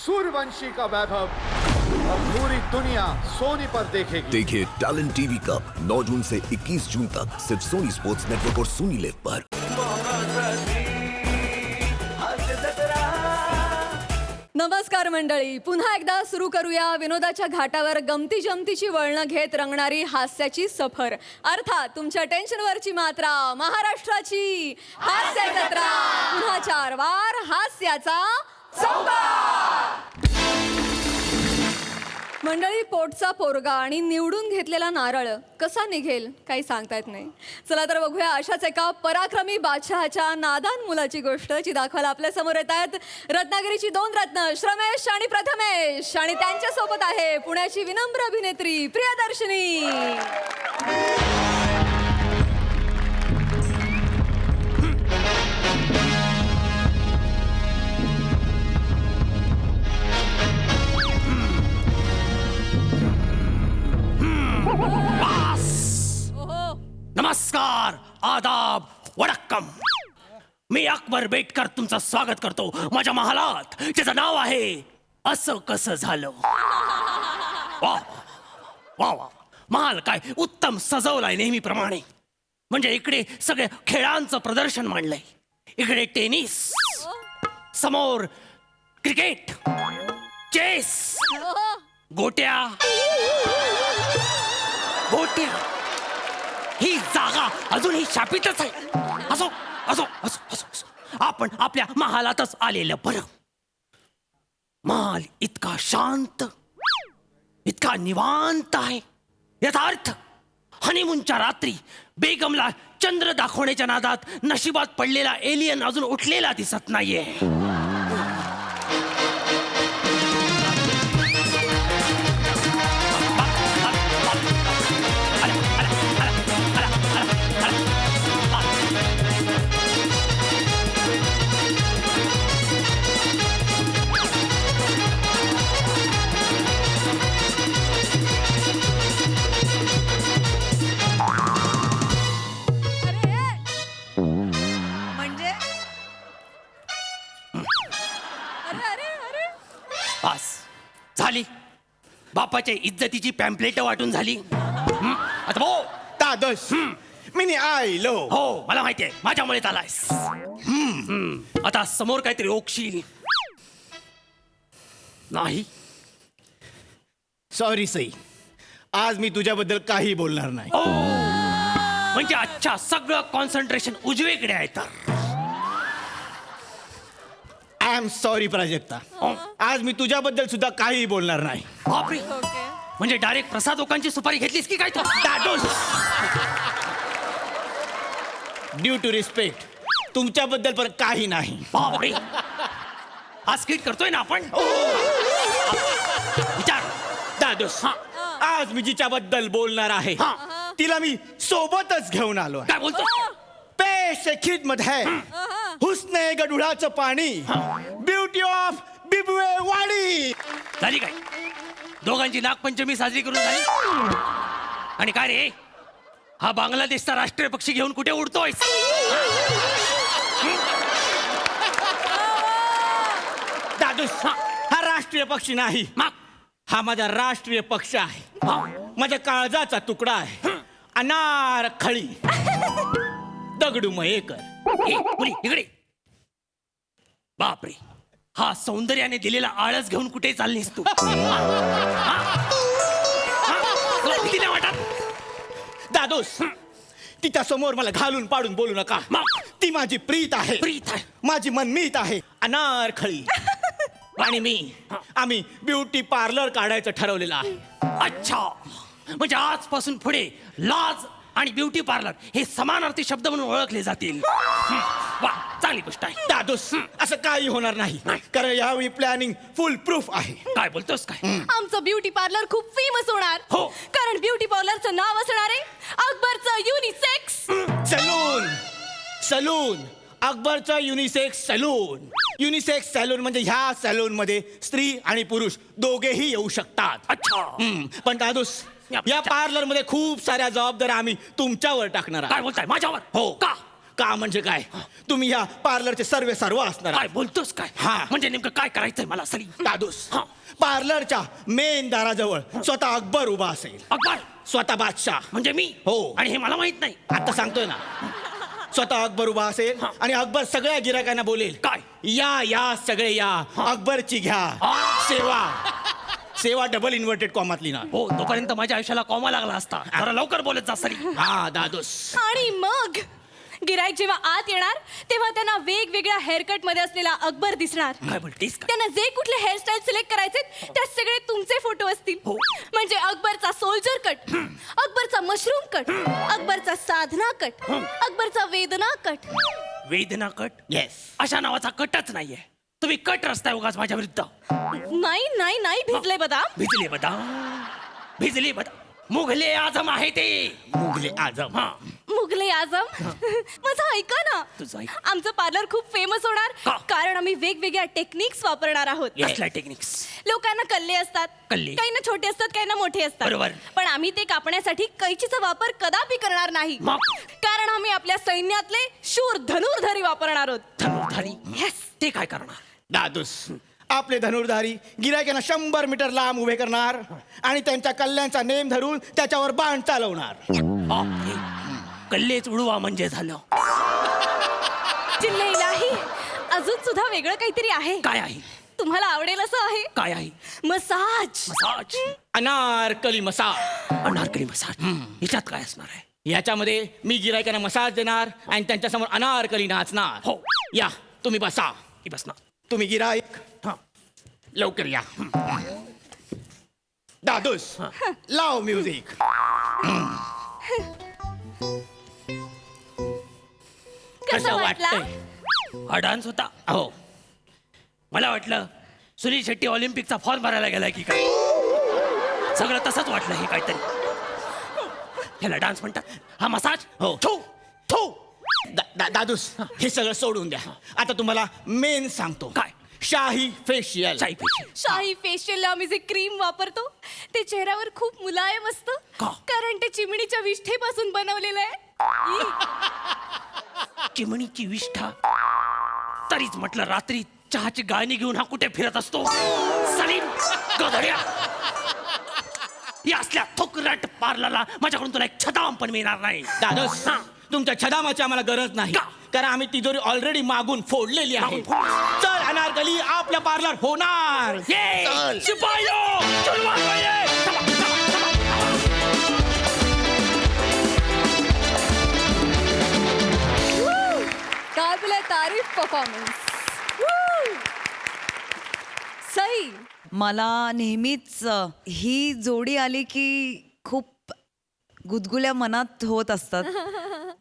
सूर्यवंशी का वैभव अब पूरी दुनिया सोनी पर देखेगी। देखिए टैलेंट टीवी कप 9 जून से 21 जून तक सिर्फ सोनी स्पोर्ट्स नेटवर्क और सोनी लिव पर। नमस्कार मंडळी, पुन्हा एकदा सुरू करूया विनोदाच्या घाटावर गमती जमतीची वळणं घेत रंगणारी हास्याची सफर, अर्थात तुमच्या टेन्शनवरची मात्रा, महाराष्ट्राची हास्य जत्रा। पुन्हा 4 वार हास्याचा चौकार। मंडळी, पोटचा पोरगा आणि निवडून घेतलेला नारळ कसा निघेल काही सांगता येत नाही। चला तर बघूया अशाच एका पराक्रमी बादशहाच्या नादान मुलाची गोष्ट, जी दाखवायला आपल्या समोर येत आहेत रत्नागिरीची 2 रत्न श्रमेश आणि प्रथमेश, आणि त्यांच्या सोबत आहे पुण्याची विनम्र अभिनेत्री प्रियदर्शनी। नमस्कार, आदाब, वडक्कम। मी अकबर बेटकर तुमचं स्वागत करतो माझ्या महालात, ज्याचं नाव आहे असं कसं झालं। वा वा वा, महाल काय उत्तम सजवलाय नेहमीप्रमाणे। म्हणजे इकडे सगळे खेळांचं प्रदर्शन मांडलंय। इकडे टेनिस, समोर क्रिकेट, चेस, गोट्या गोट्या। ही जागा अजूनही शापितच आहे। असो असो असो असो असो, आपण आपल्या महालातच आलेलं बरं। महाल इतका शांत, इतका निवांत आहे, याचा अर्थ हनीमूनच्या रात्री बेगमला चंद्र दाखवण्याच्या नादात नशिबात पडलेला एलियन अजून उठलेला दिसत नाहीये। बस झाली, बापाच्या इज्जतीची पॅम्पलेट वाटून झाली। आता भाऊ तादश मी आयलो। हो, मला माहितीये, माझ्यामुळे आलायस। आता समोर काहीतरी ओकशील नाही? सॉरी सई, आज मी तुझ्याबद्दल काही बोलणार नाही। म्हणजे अच्छा, सगळं कॉन्सन्ट्रेशन उजवीकडे आहे तर। आय एम सॉरी प्राजक्ता, आज मी तुझ्याबद्दल सुद्धा काही बोलणार नाही। बापरे, म्हणजे डायरेक्ट प्रसाद लोकांची सुपारी घेतलीस की काय तू? ड्यू टू रिस्पेक्ट, तुमच्याबद्दल पण काही नाही। बापरे, हा स्किट करतोय ना आपण? विचार दादोस, आज मी जिच्याबद्दल बोलणार आहे तिला मी सोबतच घेऊन आलो आहे। काय बोलतो? पेश खिदमत है हुस्ने गडुळाचं पाणी, ब्युटी ऑफ बिबवे वाडी। झाली काय? दोघांची नागपंचमी साजरी करून झाली? आणि काय रे, हा बांगलादेशचा राष्ट्रीय पक्षी घेऊन कुठे उडतोय? दादूस, हा राष्ट्रीय पक्षी नाही, हा माझा राष्ट्रीय पक्ष आहे। माझ्या काळजाचा तुकडा आहे, अनार खळी दगडू मयेकर। मुली इकडे। बापरे, हा सौंदर्याने दिलेला आळस घेऊन कुठे चाललीस तू? भीती नाही वाटत? दादोस, तिच्या समोर मला घालून पाडून बोलू नका। ती माझी प्रीत आहे, प्रीत आहे, माझी मनमीत आहे, अनार खळी। आणि आम्ही ब्युटी पार्लर काढायचं ठरवलेलं आहे। अच्छा, म्हणजे आजपासून पुढे लाज आणि ब्युटी पार्लर हे समानार्थी शब्द म्हणून ओळखले जातील। वा, चांगली गोष्ट आहे। दादोस, असं काही होणार नाही, कारण यावेळी प्लॅनिंग फुल प्रूफ आहे। काय बोलतोस काय? आमचं ब्युटी पार्लर खूप फेमस होणार, हो, कारण ब्युटी पार्लरचं नाव असणार आहे अकबरचं युनिसेक्स सलून। सलून, अकबरचं युनिसेक्स सलून। युनिसेक्स सॅलून म्हणजे ह्या सॅलून मध्ये स्त्री आणि पुरुष दोघेही येऊ शकतात। अच्छा, पण दादोस, या पार्लर मध्ये खूप साऱ्या जबाबदाऱ्या आम्ही तुमच्यावर टाकणार काय आहोत। बोलताय? माझ्यावर? हो, का? का म्हणजे काय तुम्ही ह्या पार्लरचे सर्व असणार काय आहात. बोलतोस काय हा. म्हणजे नेमकं काय करायचंय मला सरी दादूस हा. पार्लरच्या मेन दाराजवळ स्वतः अकबर उभा असेल. अकबर स्वतः बादशाह. म्हणजे मी हो. आणि हे मला माहित नाही. आता सांगतोय ना स्वतः अकबर उभा असेल हा. आणि अकबर सगळ्या गिरायकांना बोलेल काय? या सगळे या अकबरची घ्या सेवा डबल इन्व्हर्टेड कॉमातली ना. हो तोपर्यंत माझ्या आयुष्याला कॉमा लागला असता. जरा लवकर बोलत जा सरी. हा दादूस. आणि मग गिराईक जेव्हा आत येणार तेव्हा त्यांना वेगवेगळ्या हेअरकट मध्ये असलेला अकबर दिसणार. काय बोलतेस काय? त्यांना जे कुठले हेअरस्टाईल सिलेक्ट करायचे त्यात सगळे तुमचे फोटो असतील. हो. म्हणजे अकबरचा सोल्जर कट, अकबरचा मशरूम कट, अकबरचा साधना कट, अकबरचा वेदना कट. वेदना कट येस. अशा नावाचा कटच नाहीये. तुम्ही कट रस्ताय उगाच माझ्या विरुद्ध. नाही नाही नाही भिजले बदाम. भिजले बदाम मुघले आजम आहे ते. मुघले आजम. हा मुघले आजम माझं ऐका ना. तुझं ऐक. आमचं पार्लर खूप फेमस होणार का? कारण आम्ही वेगवेगळ्या टेक्निक्स वापरणार आहोत. कसल्या टेक्निक्स? लोकांना कल्ले असतात, कल्ले. काही ना छोटे असतात, काही ना मोठे असतात. बरोबर. पण आम्ही ते कापण्यासाठी कैचीचा वापर कदापि करणार नाही. मग? कारण आम्ही आपल्या सैन्यातले शूर धनुर्धारी वापरणार आहोत. धनुर्धारी Yes. ते काय करणार? दादूस आपले धनुर्धारी गिरायकांना 100 मीटर लांब उभे करणार आणि त्यांच्या कल्ल्यांचा नेम धरून त्याच्यावर बाण चालवणार. बापरे. कल्लेच उडवा म्हणजे झालं. चिल्ले इलाही अजून सुद्धा वेगळं काहीतरी आहे. काय आहे? तुम्हाला आवडेल असं आहे. काय आहे? Massage. Massage. Anarkali massage. Anarkali massage. ह्याच्यात काय असणार आहे? याच्यामध्ये मी गिरायकांना मसाज देणार आणि त्यांच्यासमोर अनारकली नाचणार. हो. या तुम्ही बसा. की बस ना. तुम्ही गिराईक हा लवकर या. दादूस लाव म्युझिक. कसं वाटलं? हा डान्स होता. हो. मला वाटलं सुनील शेट्टी ऑलिम्पिकचा फॉर्म भरायला गेलाय की काय. सगळं तसंच वाटलं. हे काहीतरी ह्याला डान्स म्हणतात. हा मसाज. हो. थू थू. दादूस हे सगळं सोडून द्या. आता तुम्हाला मेन सांगतो. काय? शाही फेशियल. चाई फेशियल. शाही फेशियलला आम्ही जे क्रीम वापरतो ते चेहऱ्यावर खूप मुलायम असतं. का? कारण ते चिमणीच्या विष्ठेपासून बनवलेलं आहे. चिमणीची विष्ठा. तरीच म्हटलं रात्री चहाची गाळणी घेऊन हा कुठे फिरत असतो. सलीम गधड्या. या असल्या थोकरट पार्लरला माझ्याकडून तुला एक छदाम पण मिळणार नाही. दादूस हा. तुमच्या छदामाची आम्हाला गरज नाही. का? कारण आम्ही तिजोरी ऑलरेडी मागून फोडलेली आहे. मागून फोड. चल अनारकली आपल्या पार्लर होणार. ये चल. शिपायो चलवा ये. चला, चला, चला. काबिले तारीफ परफॉर्मन्स. सई मला नेहमीच ही जोडी आली की खूप गुदगुल्या मनात होत असतात.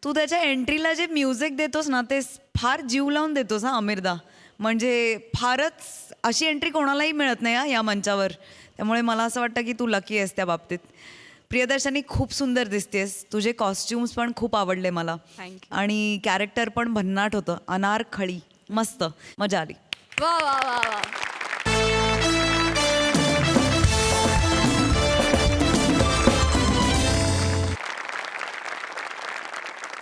तू त्याच्या एंट्रीला जे म्युझिक देतोस ना ते फार जीव लावून देतोस हा अमीरदा. म्हणजे फारच अशी एंट्री कोणालाही मिळत नाही हा या मंचावर. त्यामुळे मला असं वाटतं की तू लकी आहेस त्या बाबतीत. प्रियदर्शनी खूप सुंदर दिसतेस. तुझे कॉस्ट्युम्स पण खूप आवडले मला. Thank you. आणि कॅरेक्टर पण भन्नाट होतं. अनारखळी मस्त मजा आली. वा वा वा वा.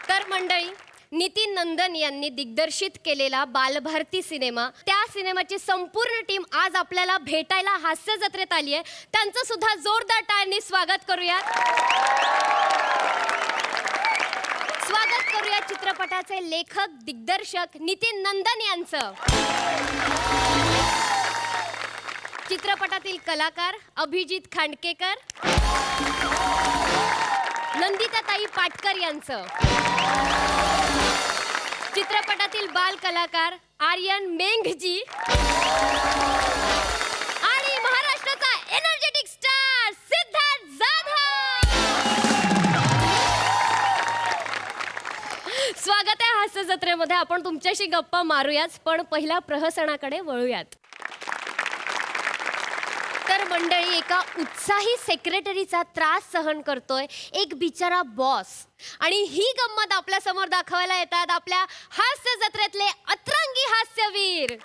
तर मंडळी नितीन नंदन यांनी दिग्दर्शित केलेला बालभारती सिनेमा, त्या सिनेमाची संपूर्ण टीम आज आपल्याला भेटायला हास्य जत्रेत आली आहे. त्यांचं सुद्धा जोरदार टाळ्यांनी स्वागत करूया. स्वागत करूया चित्रपटाचे लेखक दिग्दर्शक नितीन नंदन यांचं. चित्रपटातील कलाकार अभिजित खांडकेकर, नंदिताताई पाटकर यांचं. चित्रपटातील बाल कलाकार आर्यन मेंघजी आणि महाराष्ट्राचा एनर्जेटिक स्टार सिद्धार्थ जाधव. स्वागत आहे हास्य जत्रेमध्ये. आपण तुमच्याशी गप्पा मारूयाच, पण पहिल्या प्रहसनाकडे वळूयात. तर मंडळी, एका उत्साही सेक्रेटरीचा त्रास सहन करतोय एक बिचारा बॉस, आणि ही गंमत आपल्या समोर दाखवायला येतात आपल्या हास्य जत्रेतले अतरंगी हास्यवीर.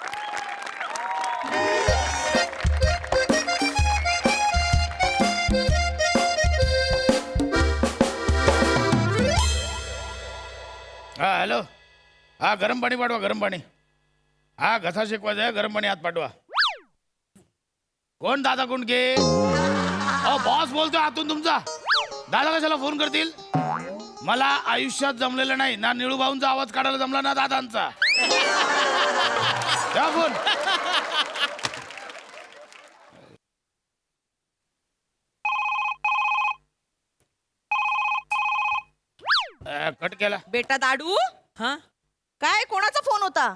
हॅलो हा गरम पाणी पाठवा, गरम पाणी. हा घसा शेकवायचा आहे, गरम पाणी हात पाठवा. कोण दादा कुंडके? अहो बॉस बोलतो आतून तुमचा. दादा कशाला फोन करतील? मला आयुष्यात जमलेलं नाही ना, निळू भाऊंचा आवाज काढायला जमला ना दादांचा. द्या फोन. कट केला. बेटा दाडू, हा काय कोणाचा फोन होता?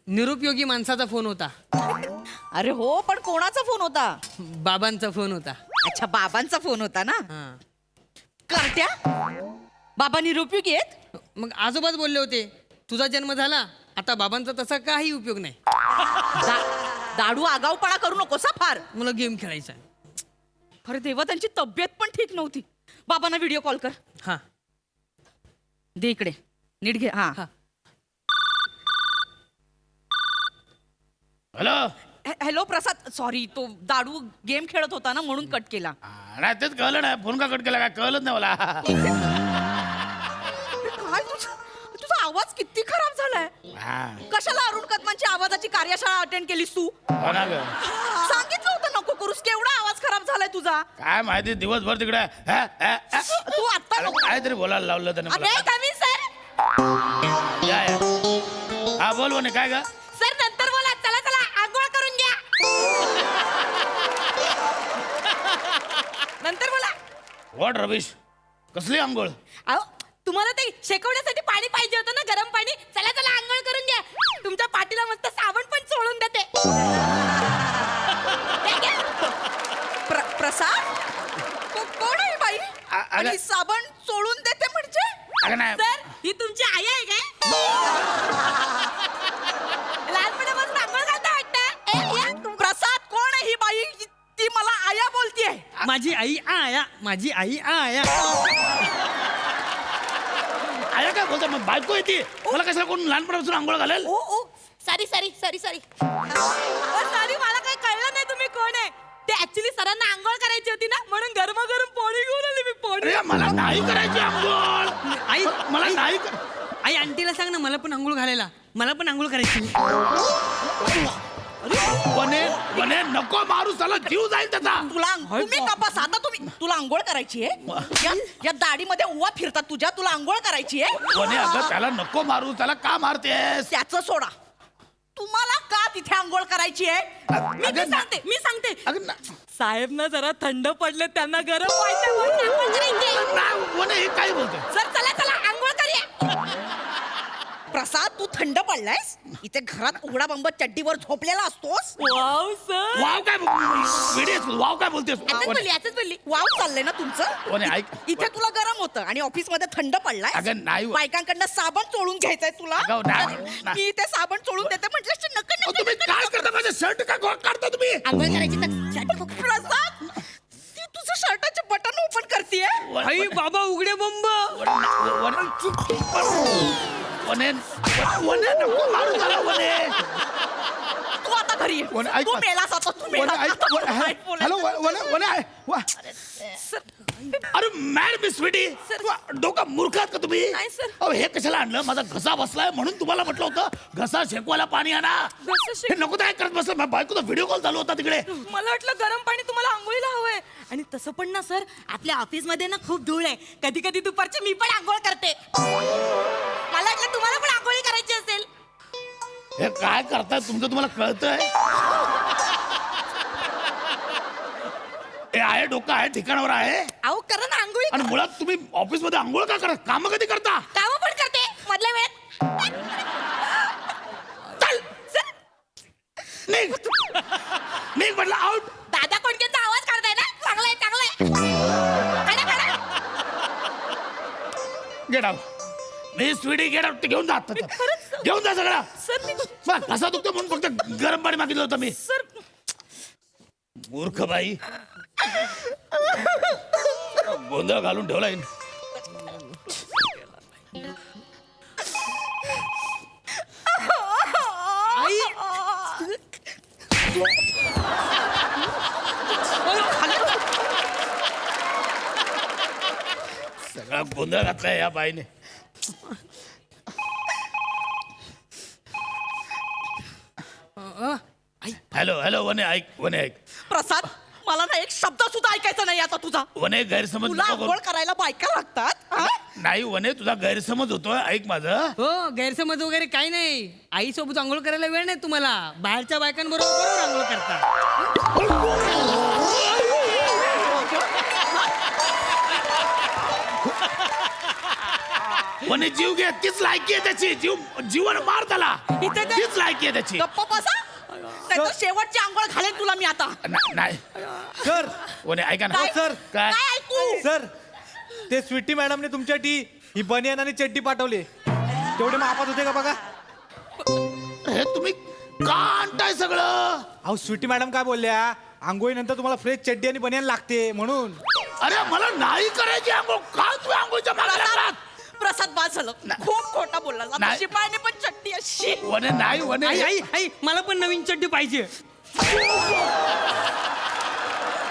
निरुपयोगी माणसाचा फोन होता. अरे हो, पण कोणाचा फोन होता? बाबांचा फोन होता. अच्छा, बाबांचा फोन होता ना. हा करट्या, बाबा निरुपयोगी आहेत? मग आजोबाच बोलले होते तुझा जन्म झाला आता बाबांचा तसा काही उपयोग नाही. दाडू आगाऊपणा करू नकोस हा फार. मला गेम खेळायचा आहे. अरे देवा, त्यांची तब्येत पण ठीक नव्हती. बाबांना व्हिडिओ कॉल कर. हा दे इकडे, नीट घे. हा हा. हॅलो. हॅलो प्रसाद, सॉरी, तो दाडू गेम खेळत होता ना म्हणून कट केला. नाही तेच कळलं नाही, फोन का कट केला काय कळलंच नाही मला. काय तुझा आवाज किती खराब झालाय. हा. कशाला अरुण कदमांची आवाजाची कार्यशाळा अटेंड केलीस तू? हो ना गं. सांगितलं होतं नको करूस. केवढा आवाज खराब झालाय तुझा. काय माहिती दिवसभर तिकडे तू आता नको. काहीतरी बोलायला लावलं त्याने मला. अरे कमी सर. या, या. हा बोल म्हणे काय ग. सर नंतर बोला. चला चला आंघोळ करून घ्या. नंतर बोला. व्हॉट रविश, कसली आंघोळ? अहो, तुम्हाला ते शेकवण्यासाठी पाणी पाहिजे होतं ना, गरम पाणी. चला चला आंघोळ करून घ्या. तुमच्या पाठीला मस्त साबण पण चोळून देते. प्रसाद, कोण आहे बाई? आणि साबण चोळून देते म्हणजे? अगं नाही. सर, ही तुमची आई आहे काय? लहानपणापासून आंघोळ घालता वाटतं. प्रसाद, कोण आहे ही बाई? ती मला आया बोलतीये. माझी आई आया, माझी आई आया. आया काय बोलतो मग? बायको येते मला कशाला कोण लहानपणापासून आंघोळ घालेल? ओ ओ, sorry sorry sorry sorry sorry, मला काही कळलं नाही तुम्ही कोण आहे ते. ऍक्च्युली सरांना आंघोळ करायची होती ना, म्हणून गरमागरम पाणी घेऊन आले मी. पाणी. अरे मला नाही करायची आंघोळ. आई मला नाही आई आंटीला सांग ना मला पण आंघोळ घालायला. मला पण आंघोळ करायची. वने वने नको मारू, साला जीव जाईल त्याचा. तुम्ही कपास आता तुला आंघोळ करायची आहे? या दाढीमध्ये उवा फिरतात तुझ्या. तुला आंघोळ करायची आहे? वने अगं त्याला नको मारू, त्याला का मारतेस? त्याचं सोडा. तुम्हाला का तिथे आंघोळ करायची आहे? मी सांगते. अगं साहेब ना जरा थंड पडले, त्यांना गरम व्हायचं म्हणून आंघोळ करायची. नाही, वने हे काय बोलतोय? सर चला चला आंघोळ करूया. प्रसाद, तू थंड पडलायस. इथे घरात उघडा बंब चड्डीवर झोपलेला असतोस. Wow sir. वाव काय वाव काय बोलतेस? याच बोलली. वाव चाललंय ना तुमचं. वने ऐक. इथे तुला गरम होतं आणि ऑफिस मध्ये थंड पडलाय. अगं नाही. बायकांकडनं साबण चोळून घ्यायचंय तुला. अगं नाही. मी इथे साबण चोळून देते म्हटलं तुम्ही काय करता? माझं शर्ट का काढता तुम्ही? आंघोळ करायची तर प्रसाद, ती तुझं शर्टाचे बटन ओपन करतेय. आई बाबा उघडे बंब. वने वने नको मारू त्याला. वने तू आता घरी ये. वने ऐक. तू मेलास आता. तू मेलास. हॅलो वने वने अरे मॅड मिस स्वीटी, डोका मूर्ख आहात का तुम्ही? नाही, सर. अहो हे कशाला आणलं? माझा घसा बसलाय म्हणून तुम्हाला म्हटलं होतं घसा शेकवायला पाणी आणा. हे नको काय करत बसलं. माझ्या बायकोचा व्हिडिओ कॉल चालू होता तिकडे. मला वाटलं गरम पाणी तुम्हाला आंघोळीला हवंय. आणि तसं पण ना सर, आपल्या ऑफिस मध्ये ना खूप धूळ आहे. कधी कधी दुपारची मी पण आंघोळ करते. मला वाटलं तुम्हाला पण आंघोळी करायची असेल. हे काय करताय तुमचं? तुम्हाला कळतंय? हे आहे डोकं आहे ठिकाणावर आहे. अहो करा ना आंघोळी. आणि मुळात तुम्ही ऑफिस मध्ये आंघोळ का करता? काम कधी करता? कामं पण करते मधल्या वेळेत. चल निघ निघ म्हटलं. आउट. दादा कोणत्याचा आवाज काढताय ना. चांगलाय चांगलाय. Get out. मी स्वीटी गेट आउट. घेऊन जा आता. घेऊन जा सगळं. सर कसा दुखतो म्हणून फक्त गरम पाणी मागितलं होतं मी. सर मूर्ख बाई. गोंधळ घालून ठेवलाय. सगळा गोंधळ घातलाय या बाईने. हॅलो हॅलो वने ऐक वने ऐक प्रसाद मला ना एक शब्द सुद्धा ऐकायचा नाही आता तुझा. वने गैरसमज तुला नको आंघोळ करू. करायला बायका लागतात हा? नाही वने तुझा गैरसमज होतोय ऐक माझं. हो गैरसमज वगैरे काही नाही. आई सोबत आंघोळ करायला वेळ नाही तुम्हाला. बाहेरच्या बायकांबरोबर बरोबर आंघोळ करता. वने जीव घे तीच लायकी आहे त्याची. जीवन मार त्याला. इथे ते- तीच लायकी आहे त्याची. गप्प बसा. त्याचं शेवटची आंघोळ घालेन तुला मी आता. नाही सर वने ऐका ना. काय- सर काय काय ऐकू? सर ते स्वीटी मॅडमने तुमच्यासाठी ही बनियान आणि चड्डी पाठवली. तेवढे मापात होते का बघा. हे तुम्ही का आणताय सगळं. अहो स्वीटी मॅडम काय बोलल्या, आंघोळीनंतर तुम्हाला फ्रेश चड्डी आणि बनियान लागते म्हणून. अरे मला नाही करायची आंघोळ. का तुम्ही आंघोळीच्या मागे लागलात? प्रसाद बाद झालं. खूप खोटा बोलला. आता नाही. शिपायाने पण चट्टी अशी. वने नाही वने आई आई आई मला पण नवीन चड्डी पाहिजे.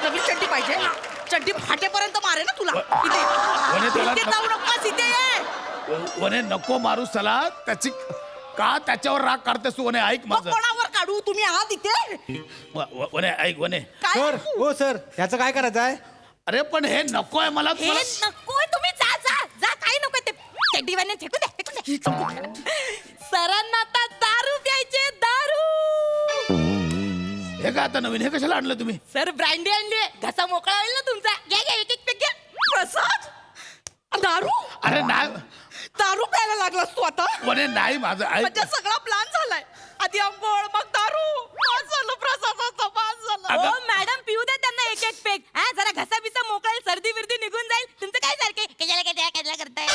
नवीन चड्डी पाहिजे. चड्डी फाटेपर्यंत मारे ना तुला. वने त्याला इथे जाऊ नकोस इथे ये. वने नको मारू चला. त्याची का त्याच्यावर राग काढतेस तू. वने ऐक मग माझं. कोणावर काढू. तुम्ही आहात इथे. वने ऐक वने. काय सर ऐकू? हो सर ह्याचं काय करायचं आहे. अरे पण हे नकोय मला. हे नकोय. तुम्ही जा जा जा. काही नकोय ते चड्डी वाने फेकून दे. सरांना आता दारू प्यायचे. दारू. हे काय आता नवीन. हे कशाला आणलं तुम्ही. सर ब्रँडी आणली. घसा मोकळा होईल ना तुमचा. घ्या घ्या एक एक घ्या. प्रसाद दारू. अरे नाही दारू प्यायला लागलास तू आता. वने नाही माझं ऐक. म्हणजे सगळा प्लॅन झालाय. आधी आंघोळ मग दारू. पास झालं प्रसादाचा. पास झालं. अगं- हो मॅडम पिऊ दे त्यांना एक एक पेक. हा जरा घसा बिसा मोकळा होईल. सर्दी बिर्दी निघून जाईल. तुमचं काय सारखे कशाला करताय.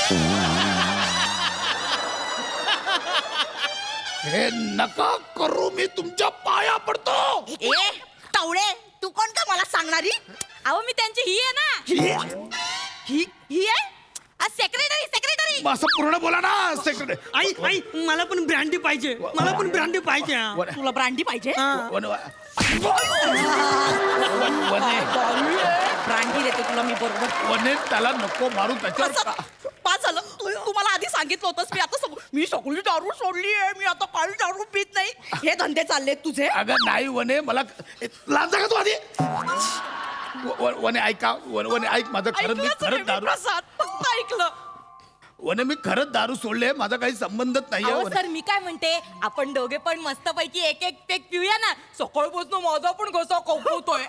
हे नका करू. मी तुमच्या पाया पडतो. ए टावळे तू कोण का मला सांगणारी. अहो मी त्यांची ही आहे ना. ही आहे सेक्रेटरी. असं पूर्ण बोला ना सेक्रेटरी. आई आई मला पण ब्रँडी पाहिजे. मला पण ब्रँडी पाहिजे. तुला ब्रांडी पाहिजे. वने वने ब्रांडी देते तुला मी बरोबर. वने त्याला नको मारू त्याच्यावर प्रसाद, पास झालं. तू मला आधी सांगितलं होतंस. मी सगळी दारू सोडली आहे. मी आता काही दारू पित नाही. हे धंदे चाललेत तुझे. अगं नाही वने मला लाजा का तू आधी. वने ऐका वने ऐक माझं खरंच मी ऐकलंच नाही खरंच मी, दारू. प्रसाद फक्त ऐकलं. वने मी खरंच दारू सोडले. माझा काही संबंधच नाहीये. अहो वने. सर मी काय म्हणते आपण दोघे पण मस्तपैकी एक एक पेक पिऊया ना. सकाळपासून माझा पण घसा कवकवतोय. एक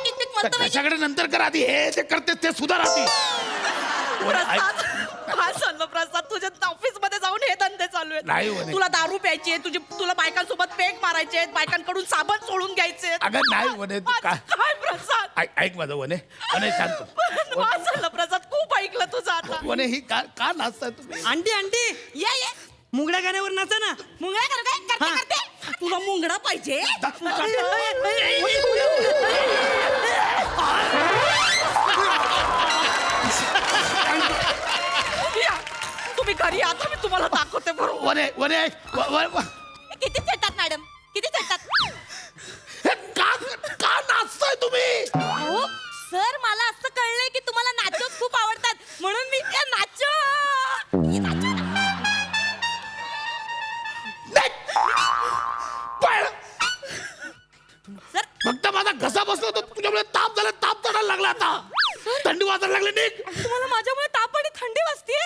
एक पेक मस्तपैकी. त्याच्याकडे नंतर कर आधी. हे जे करते ते सुधार आधी. वने ऐक. काय चाललं प्रसाद. तुझ्या ऑफिस मध्ये जाऊन हे धंदे चालू नाही आहेत. वने. तुला दारू प्यायची आहे. तुला बायकांसोबत पेक मारायचे आहेत. बायकांकडून साबण सोडून घ्यायचे. अगं नाही वने तू काय काय प्रसाद. ऐक माझं वने. वने शांत. काय झालं प्रसाद. खूप ऐकलं तुझं आता. वने ही का नाचताय तुम्ही. आंटी आंटी ये मुंगड्या गाण्यावर नाचा ना. मुंगळा कर काय करते हा. करते. तुला मुंगडा पाहिजे. या, तुम्ही घरी आता मी तुम्हाला दाखवते बरोबर. वने वने ऐक. किती चटतात मॅडम. किती चटतात. हे का नाचताय तुम्ही. हो सर मला असं कळलंय की तुम्हाला नाचोच खूप आवडतात. म्हणून मी त्या नाचो. पळ. सर फक्त माझा घसा बसला होता तुझ्यामुळे ताप झाला. ताप चढायला लागला आता. थंडी वाजायला लागली. निघ. तुम्हाला माझ्यामुळे ताप आणि थंडी वाजते.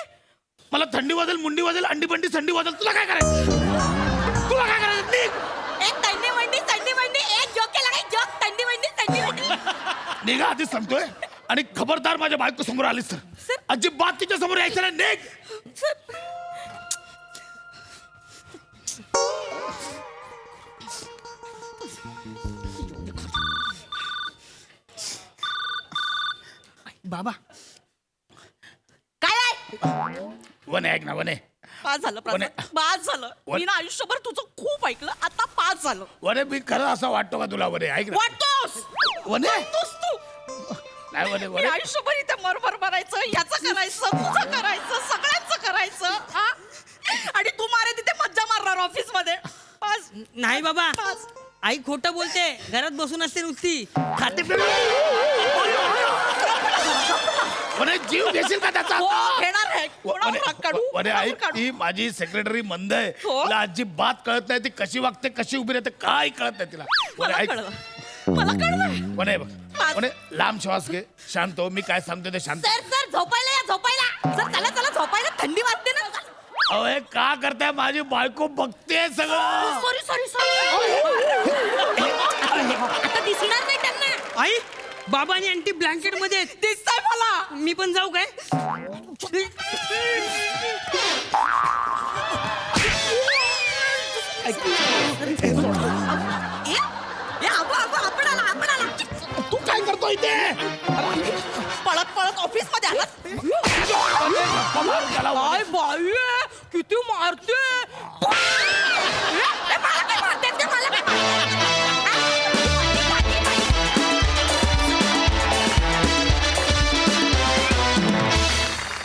मला थंडी वाजेल मुंडी वाजेल अंडी बंडी थंडी वाजेल. तुला काय करायचं. तुला काय करायचं. निघ. एक थंडी मंडी एक जोक केला काय जोक. थंडी मंडी. निघा आधीच सांगतोय. आणि खबरदार माझ्या बायको समोर आलीस तर अजिबात तिच्या समोर यायचं नाही. निघ. बाबा काय आहे. वने ऐक ना वने. पास झालं प्रसाद. पास झालं. मी ना आयुष्यभर तुझं खूप ऐकलं. आता पास झालं. वने मी खरं असं वाटतो का तुला. वने ऐक ना. वाटतोस. वने वाटतोस तू. नाही वने मी वने. आयुष्यभर इथे मरमर करायचं. याचं करायचं. तुझं करायचं. सगळ्यांचं करायचं. हा आणि तू मारे तिथे मज्जा मारणार ऑफिस मध्ये. पास. नाही बाबा पास. आई खोटं बोलते. घरात बसून असते नुसती खाते. वने जीव घेशील का त्याचा हो, आता? घेणार आहे. कोणावर हात काढू? वने कोणावर ऐक, काढू? ती माझी सेक्रेटरी मंद आहे हो. तिला अजिबात कळत नाही ती कशी वागते कशी उभी राहते काय कळत नाही तिला वने मला ऐक कळलं. मला कळलंय. वने बघ वने लांब श्वास घे शांत हो मी काय सांगतो ते शांत सर झोपायला या झोपायला सर चला झोपायला थंडी वाजते ना अरे का करताय माझी बायको बघते सगळं सॉरी आता दिसणार नाही त्यांना आई बाबा आणि आंटी ब्लँकेट मध्ये आहेत. दिसतंय मला मी पण जाऊ काय आपण आला तू काय करतो इथे पळत ऑफिस मध्ये आला काय बाई किती मारते मला काय मारते ते मला काय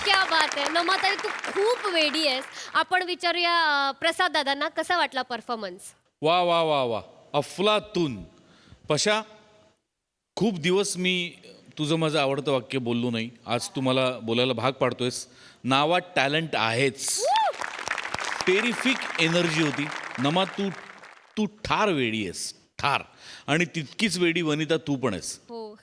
क्या बात आहे नमाताई तू खूप वेडी आहेस आपण विचारूया प्रसाद दादांना कसा वाटला परफॉर्मन्स वा वा वा वा अफलातून पशा खूप दिवस मी तुझं माझं आवडतं वाक्य बोललो नाही आज तू मला बोलायला भाग पाडतोयस नावात टॅलेंट आहेच टेरिफिक एनर्जी होती नमा तू तू ठार वेडी आहेस ठार आणि तितकीच वेडी वनिता तू पण आहेस हो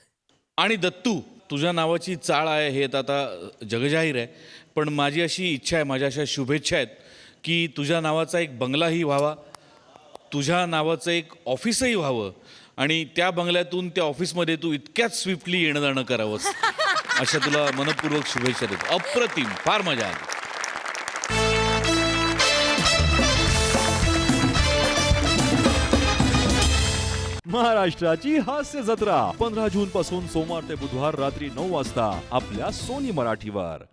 आणि दत्तू तुझ्या नावाची चाळ आहे हे तर आता जगजाहीर आहे पण माझी अशी इच्छा आहे माझ्या अशा शुभेच्छा आहेत की तुझ्या नावाचा एक बंगलाही व्हावा तुझ्या नावाचं एक ऑफिसही व्हावं आणि त्या बंगल्यातून त्या ऑफिसमध्ये तू इतक्याच स्विफ्टली येणं जाणं करावंस अशा तुला मनपूर्वक शुभेच्छा देतो अप्रतिम फार मजा आली महाराष्ट्राची हास्य जत्रा 15 जून पासून सोमवार ते बुधवार रात्री 9 वाजता आपल्या सोनी मराठीवर.